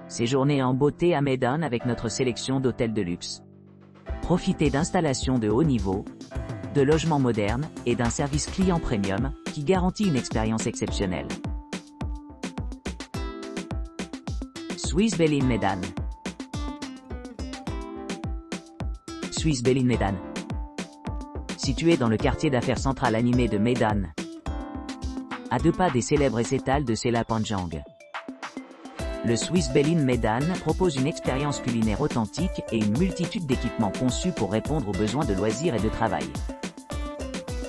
Séjournez en beauté à Medan avec notre sélection d'hôtels de luxe. Profitez d'installations de haut niveau, de logements modernes et d'un service client premium qui garantit une expérience exceptionnelle. Swissberlin Medan. Swissberlin Medan. Situé dans le quartier d'affaires central animé de Medan, à 2 pas des célèbres étals de Sela Panjang. Le Swissberlin Medan propose une expérience culinaire authentique et une multitude d'équipements conçus pour répondre aux besoins de loisirs et de travail.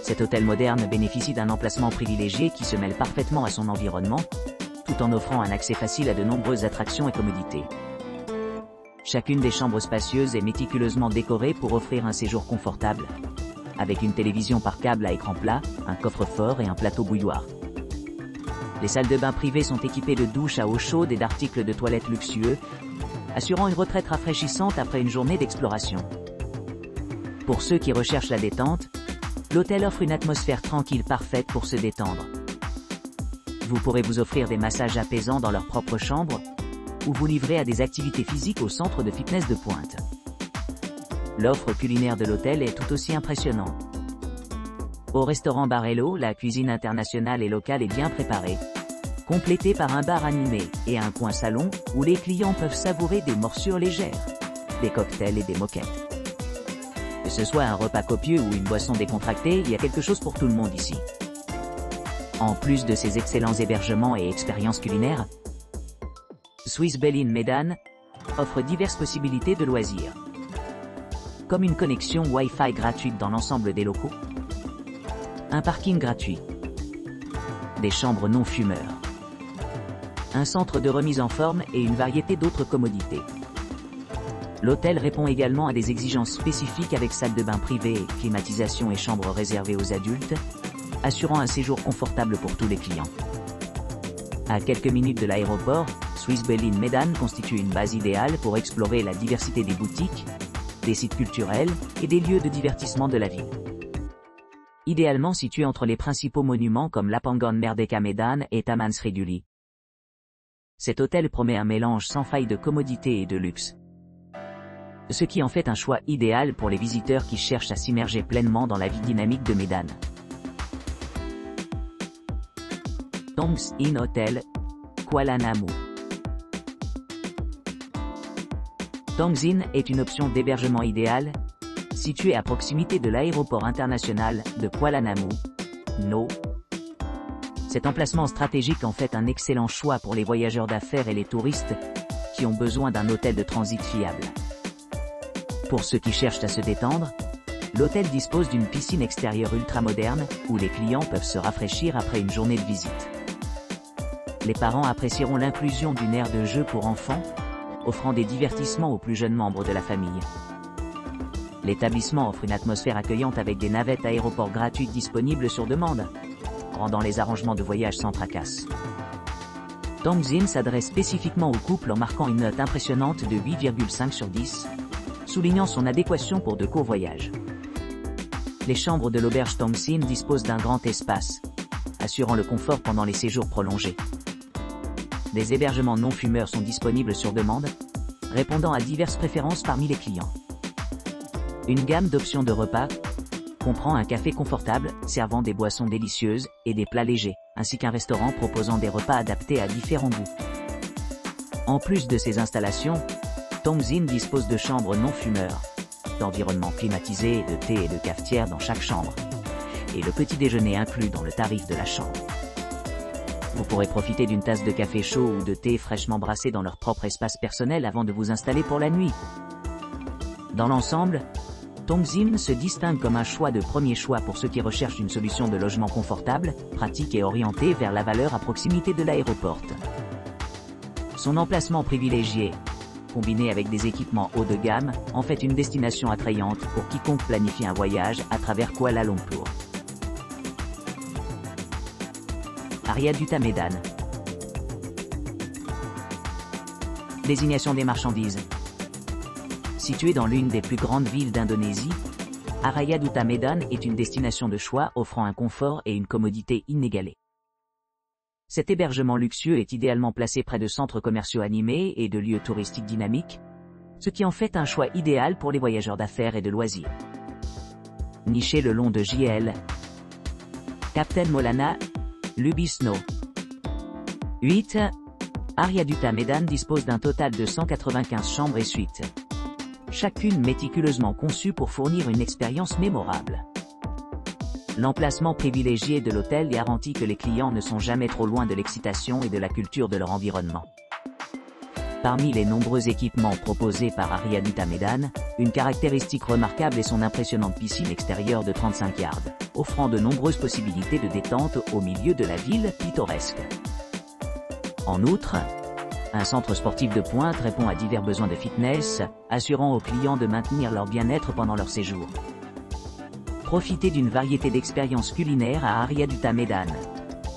Cet hôtel moderne bénéficie d'un emplacement privilégié qui se mêle parfaitement à son environnement, tout en offrant un accès facile à de nombreuses attractions et commodités. Chacune des chambres spacieuses est méticuleusement décorée pour offrir un séjour confortable, avec une télévision par câble à écran plat, un coffre-fort et un plateau bouilloire. Les salles de bain privées sont équipées de douches à eau chaude et d'articles de toilette luxueux, assurant une retraite rafraîchissante après une journée d'exploration. Pour ceux qui recherchent la détente, l'hôtel offre une atmosphère tranquille parfaite pour se détendre. Vous pourrez vous offrir des massages apaisants dans leur propre chambre, ou vous livrer à des activités physiques au centre de fitness de pointe. L'offre culinaire de l'hôtel est tout aussi impressionnante. Au restaurant Barello, la cuisine internationale et locale est bien préparée, complétée par un bar animé et un coin salon où les clients peuvent savourer des morsures légères, des cocktails et des moquettes. Que ce soit un repas copieux ou une boisson décontractée, il y a quelque chose pour tout le monde ici. En plus de ces excellents hébergements et expériences culinaires, Swissberlin Medan offre diverses possibilités de loisirs, comme une connexion Wi-Fi gratuite dans l'ensemble des locaux, un parking gratuit, des chambres non fumeurs, un centre de remise en forme et une variété d'autres commodités. L'hôtel répond également à des exigences spécifiques avec salle de bain privée, climatisation et chambres réservées aux adultes, assurant un séjour confortable pour tous les clients. À quelques minutes de l'aéroport, Swissberlin Medan constitue une base idéale pour explorer la diversité des boutiques, des sites culturels et des lieux de divertissement de la ville. Idéalement situé entre les principaux monuments comme Lapangan Merdeka Medan et Taman Sriduli. Cet hôtel promet un mélange sans faille de commodité et de luxe, ce qui en fait un choix idéal pour les visiteurs qui cherchent à s'immerger pleinement dans la vie dynamique de Medan. Tongs Inn Hotel, Kuala Namu. Tongs Inn est une option d'hébergement idéale, située à proximité de l'aéroport international de Kuala Namu, No. Cet emplacement stratégique en fait un excellent choix pour les voyageurs d'affaires et les touristes qui ont besoin d'un hôtel de transit fiable. Pour ceux qui cherchent à se détendre, l'hôtel dispose d'une piscine extérieure ultramoderne où les clients peuvent se rafraîchir après une journée de visite. Les parents apprécieront l'inclusion d'une aire de jeu pour enfants, offrant des divertissements aux plus jeunes membres de la famille. L'établissement offre une atmosphère accueillante avec des navettes aéroport gratuites disponibles sur demande, rendant les arrangements de voyage sans tracasse. Tongs Inn s'adresse spécifiquement aux couples en marquant une note impressionnante de 8,5 sur 10, soulignant son adéquation pour de courts voyages. Les chambres de l'auberge Tongs Inn disposent d'un grand espace, assurant le confort pendant les séjours prolongés. Des hébergements non fumeurs sont disponibles sur demande, répondant à diverses préférences parmi les clients. Une gamme d'options de repas comprend un café confortable, servant des boissons délicieuses et des plats légers, ainsi qu'un restaurant proposant des repas adaptés à différents goûts. En plus de ces installations, Tongs Inn dispose de chambres non fumeurs, d'environnements climatisés, de thé et de cafetières dans chaque chambre, et le petit déjeuner inclus dans le tarif de la chambre. Vous pourrez profiter d'une tasse de café chaud ou de thé fraîchement brassé dans leur propre espace personnel avant de vous installer pour la nuit. Dans l'ensemble, Tongs Inn se distingue comme un choix de premier choix pour ceux qui recherchent une solution de logement confortable, pratique et orientée vers la valeur à proximité de l'aéroport. Son emplacement privilégié, combiné avec des équipements haut de gamme, en fait une destination attrayante pour quiconque planifie un voyage à travers Kuala Lumpur. Aryaduta Medan. Désignation des marchandises. Située dans l'une des plus grandes villes d'Indonésie, Aryaduta Medan est une destination de choix offrant un confort et une commodité inégalés. Cet hébergement luxueux est idéalement placé près de centres commerciaux animés et de lieux touristiques dynamiques, ce qui en fait un choix idéal pour les voyageurs d'affaires et de loisirs. Niché le long de JL, Captain Molana, Lubisno. 8. Ariaduta Medan dispose d'un total de 195 chambres et suites. Chacune méticuleusement conçue pour fournir une expérience mémorable. L'emplacement privilégié de l'hôtel garantit que les clients ne sont jamais trop loin de l'excitation et de la culture de leur environnement. Parmi les nombreux équipements proposés par Ariaduta Medan, une caractéristique remarquable est son impressionnante piscine extérieure de 35 yards, offrant de nombreuses possibilités de détente au milieu de la ville pittoresque. En outre, un centre sportif de pointe répond à divers besoins de fitness, assurant aux clients de maintenir leur bien-être pendant leur séjour. Profitez d'une variété d'expériences culinaires à Ariaduta Medan,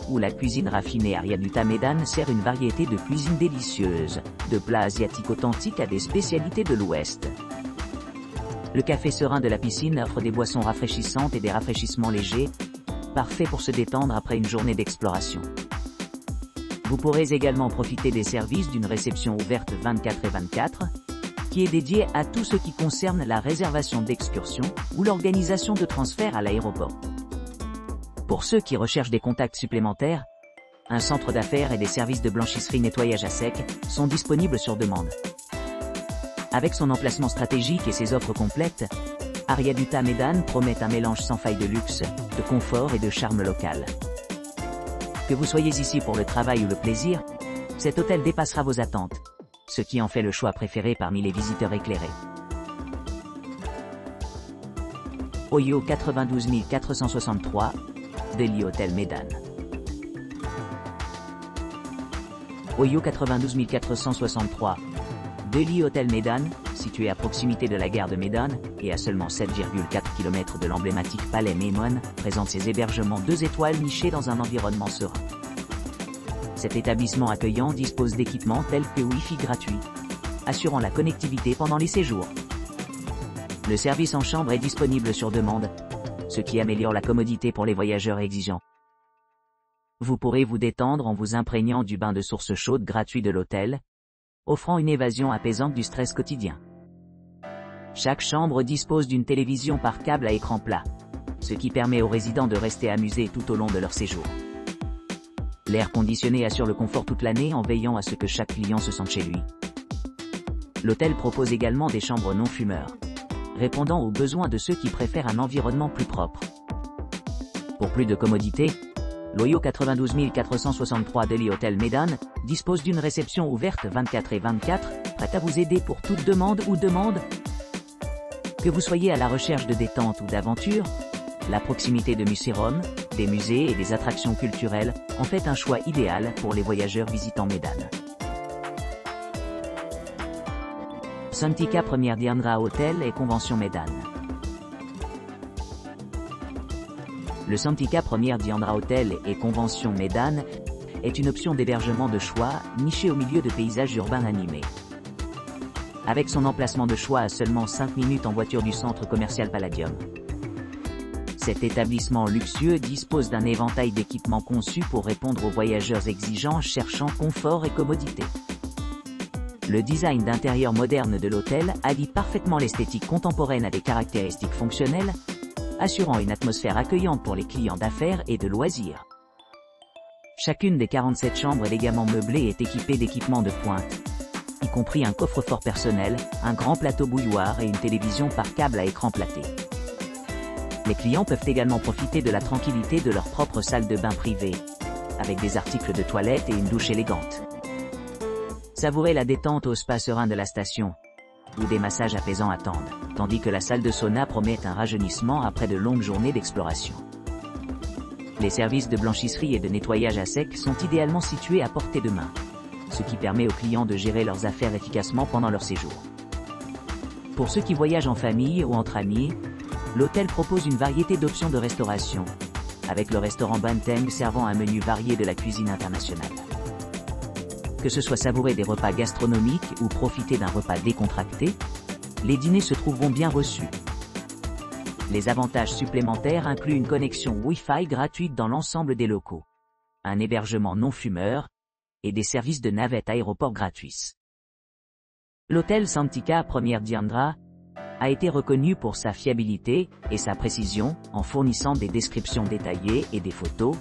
où la cuisine raffinée Ariaduta Medan sert une variété de cuisines délicieuses, de plats asiatiques authentiques à des spécialités de l'Ouest. Le café serein de la piscine offre des boissons rafraîchissantes et des rafraîchissements légers, parfaits pour se détendre après une journée d'exploration. Vous pourrez également profiter des services d'une réception ouverte 24/24, qui est dédiée à tout ce qui concerne la réservation d'excursions ou l'organisation de transferts à l'aéroport. Pour ceux qui recherchent des contacts supplémentaires, un centre d'affaires et des services de blanchisserie nettoyage à sec sont disponibles sur demande. Avec son emplacement stratégique et ses offres complètes, Ariaduta Medan promet un mélange sans faille de luxe, de confort et de charme local. Que vous soyez ici pour le travail ou le plaisir, cet hôtel dépassera vos attentes, ce qui en fait le choix préféré parmi les visiteurs éclairés. Oyo 92 463, Delhi Hotel Medan. Oyo 92 463, Delhi Hotel Medan, situé à proximité de la gare de Medan, et à seulement 7,4 km de l'emblématique palais Memon, présente ses hébergements 2 étoiles nichés dans un environnement serein. Cet établissement accueillant dispose d'équipements tels que Wi-Fi gratuit, assurant la connectivité pendant les séjours. Le service en chambre est disponible sur demande, ce qui améliore la commodité pour les voyageurs exigeants. Vous pourrez vous détendre en vous imprégnant du bain de source chaude gratuit de l'hôtel, offrant une évasion apaisante du stress quotidien. Chaque chambre dispose d'une télévision par câble à écran plat, ce qui permet aux résidents de rester amusés tout au long de leur séjour. L'air conditionné assure le confort toute l'année en veillant à ce que chaque client se sente chez lui. L'hôtel propose également des chambres non-fumeurs, répondant aux besoins de ceux qui préfèrent un environnement plus propre. Pour plus de commodité, l'Oyo 92 463 Delhi Hotel Medan dispose d'une réception ouverte 24/24, prête à vous aider pour toute demande ou demande. Que vous soyez à la recherche de détente ou d'aventure, la proximité de Museum, des musées et des attractions culturelles en fait un choix idéal pour les voyageurs visitant Medan. Santika Premier Dhyandra Hotel et Convention Medan. Le Santika Premier Dhyandra Hotel et Convention Medan est une option d'hébergement de choix nichée au milieu de paysages urbains animés. Avec son emplacement de choix à seulement 5 minutes en voiture du centre commercial Palladium. Cet établissement luxueux dispose d'un éventail d'équipements conçus pour répondre aux voyageurs exigeants cherchant confort et commodité. Le design d'intérieur moderne de l'hôtel allie parfaitement l'esthétique contemporaine à des caractéristiques fonctionnelles, assurant une atmosphère accueillante pour les clients d'affaires et de loisirs. Chacune des 47 chambres élégamment meublées est équipée d'équipements de pointe, y compris un coffre-fort personnel, un grand plateau bouilloire et une télévision par câble à écran platé. Les clients peuvent également profiter de la tranquillité de leur propre salle de bain privée, avec des articles de toilette et une douche élégante. Savourez la détente au spa serein de la station, où des massages apaisants attendent, tandis que la salle de sauna promet un rajeunissement après de longues journées d'exploration. Les services de blanchisserie et de nettoyage à sec sont idéalement situés à portée de main, ce qui permet aux clients de gérer leurs affaires efficacement pendant leur séjour. Pour ceux qui voyagent en famille ou entre amis, l'hôtel propose une variété d'options de restauration, avec le restaurant Banteng servant un menu varié de la cuisine internationale. Que ce soit savourer des repas gastronomiques ou profiter d'un repas décontracté, les dîners se trouveront bien reçus. Les avantages supplémentaires incluent une connexion Wi-Fi gratuite dans l'ensemble des locaux, un hébergement non fumeur, et des services de navette aéroport gratuits. L'hôtel Santika Premier Diandra a été reconnu pour sa fiabilité et sa précision en fournissant des descriptions détaillées et des photos,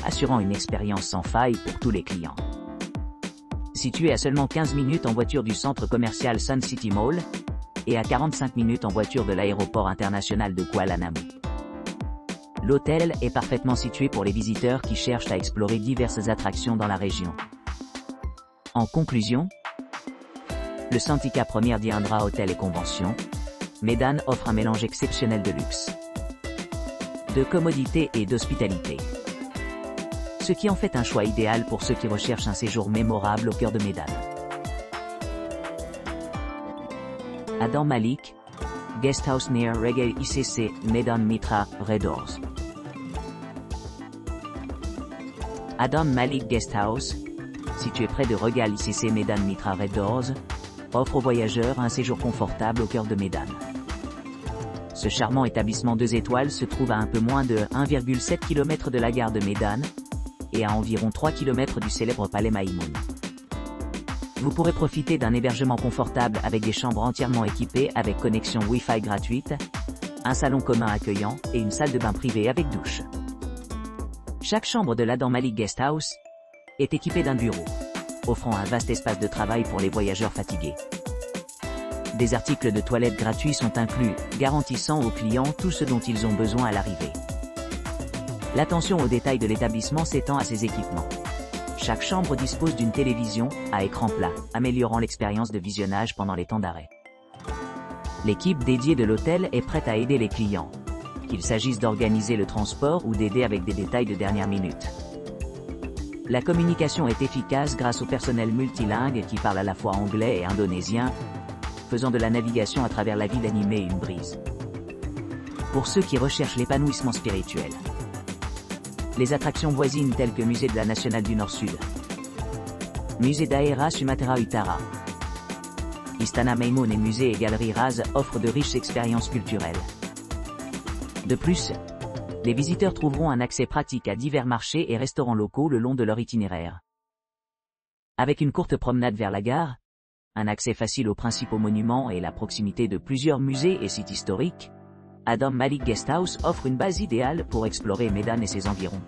assurant une expérience sans faille pour tous les clients. Situé à seulement 15 minutes en voiture du centre commercial Sun City Mall et à 45 minutes en voiture de l'aéroport international de Kuala Namu. L'hôtel est parfaitement situé pour les visiteurs qui cherchent à explorer diverses attractions dans la région. En conclusion, le Santika Premier Diandra Hôtel et Convention, Medan offre un mélange exceptionnel de luxe, de commodité et d'hospitalité. Ce qui en fait un choix idéal pour ceux qui recherchent un séjour mémorable au cœur de Medan. Adam Malik, Guest House near Reggae ICC, Medan Mitra, Redors. Adam Malik Guest House, situé près de Regal ICC Medan Mitra Redors, offre aux voyageurs un séjour confortable au cœur de Medan. Ce charmant établissement 2 étoiles se trouve à un peu moins de 1,7 km de la gare de Medan et à environ 3 km du célèbre palais Maïmoun. Vous pourrez profiter d'un hébergement confortable avec des chambres entièrement équipées avec connexion Wi-Fi gratuite, un salon commun accueillant et une salle de bain privée avec douche. Chaque chambre de l'Adam Malik Guest House est équipée d'un bureau, offrant un vaste espace de travail pour les voyageurs fatigués. Des articles de toilette gratuits sont inclus, garantissant aux clients tout ce dont ils ont besoin à l'arrivée. L'attention aux détails de l'établissement s'étend à ses équipements. Chaque chambre dispose d'une télévision à écran plat, améliorant l'expérience de visionnage pendant les temps d'arrêt. L'équipe dédiée de l'hôtel est prête à aider les clients, qu'il s'agisse d'organiser le transport ou d'aider avec des détails de dernière minute. La communication est efficace grâce au personnel multilingue qui parle à la fois anglais et indonésien, faisant de la navigation à travers la ville animée une brise. Pour ceux qui recherchent l'épanouissement spirituel, les attractions voisines telles que Musée de la Nationale du Nord-Sud, Musée Daerah Sumatera Utara, Istana Maïmoun et Musée et Galerie Raz offrent de riches expériences culturelles. De plus, les visiteurs trouveront un accès pratique à divers marchés et restaurants locaux le long de leur itinéraire. Avec une courte promenade vers la gare, un accès facile aux principaux monuments et la proximité de plusieurs musées et sites historiques, Adam Malik Guest House offre une base idéale pour explorer Medan et ses environs.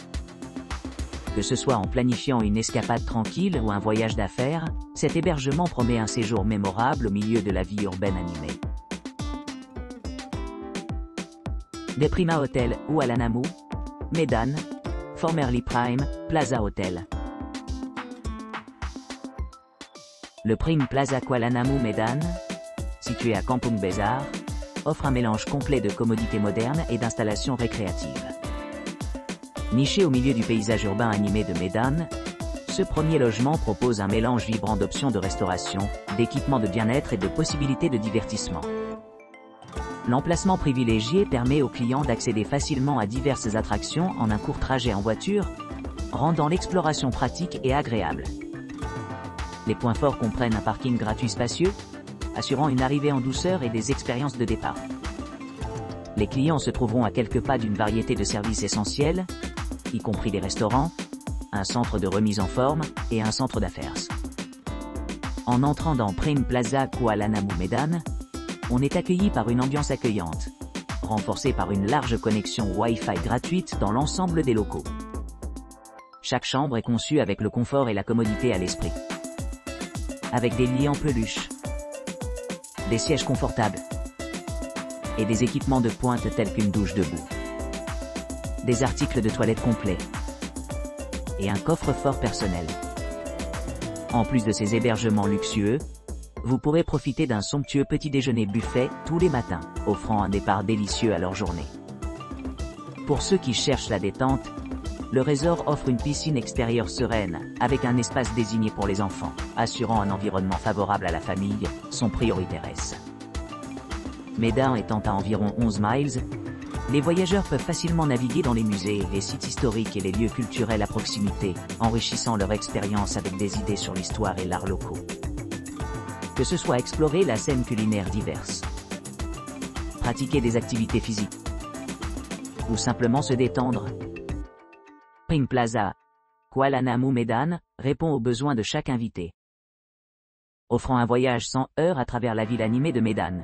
Que ce soit en planifiant une escapade tranquille ou un voyage d'affaires, cet hébergement promet un séjour mémorable au milieu de la vie urbaine animée. Des Prima Hotel ou Kuala Namu, Medan, formerly Prime Plaza Hotel. Le Prime Plaza Kuala Namu Medan, situé à Kampung Besar, offre un mélange complet de commodités modernes et d'installations récréatives. Niché au milieu du paysage urbain animé de Medan, ce premier logement propose un mélange vibrant d'options de restauration, d'équipements de bien-être et de possibilités de divertissement. L'emplacement privilégié permet aux clients d'accéder facilement à diverses attractions en un court trajet en voiture, rendant l'exploration pratique et agréable. Les points forts comprennent un parking gratuit spacieux, assurant une arrivée en douceur et des expériences de départ. Les clients se trouveront à quelques pas d'une variété de services essentiels, y compris des restaurants, un centre de remise en forme et un centre d'affaires. En entrant dans Prime Plaza Kuala Namu Medan, on est accueilli par une ambiance accueillante, renforcée par une large connexion Wi-Fi gratuite dans l'ensemble des locaux. Chaque chambre est conçue avec le confort et la commodité à l'esprit. Avec des lits en peluche, des sièges confortables et des équipements de pointe tels qu'une douche debout, des articles de toilette complets et un coffre-fort personnel. En plus de ces hébergements luxueux, vous pourrez profiter d'un somptueux petit déjeuner buffet tous les matins, offrant un départ délicieux à leur journée. Pour ceux qui cherchent la détente, le resort offre une piscine extérieure sereine, avec un espace désigné pour les enfants, assurant un environnement favorable à la famille, sont prioritaires. Medan étant à environ 11 miles, les voyageurs peuvent facilement naviguer dans les musées, les sites historiques et les lieux culturels à proximité, enrichissant leur expérience avec des idées sur l'histoire et l'art locaux. Que ce soit explorer la scène culinaire diverse, pratiquer des activités physiques, ou simplement se détendre, Prime Plaza Kuala Namu Medan répond aux besoins de chaque invité, offrant un voyage sans heurts à travers la ville animée de Medan.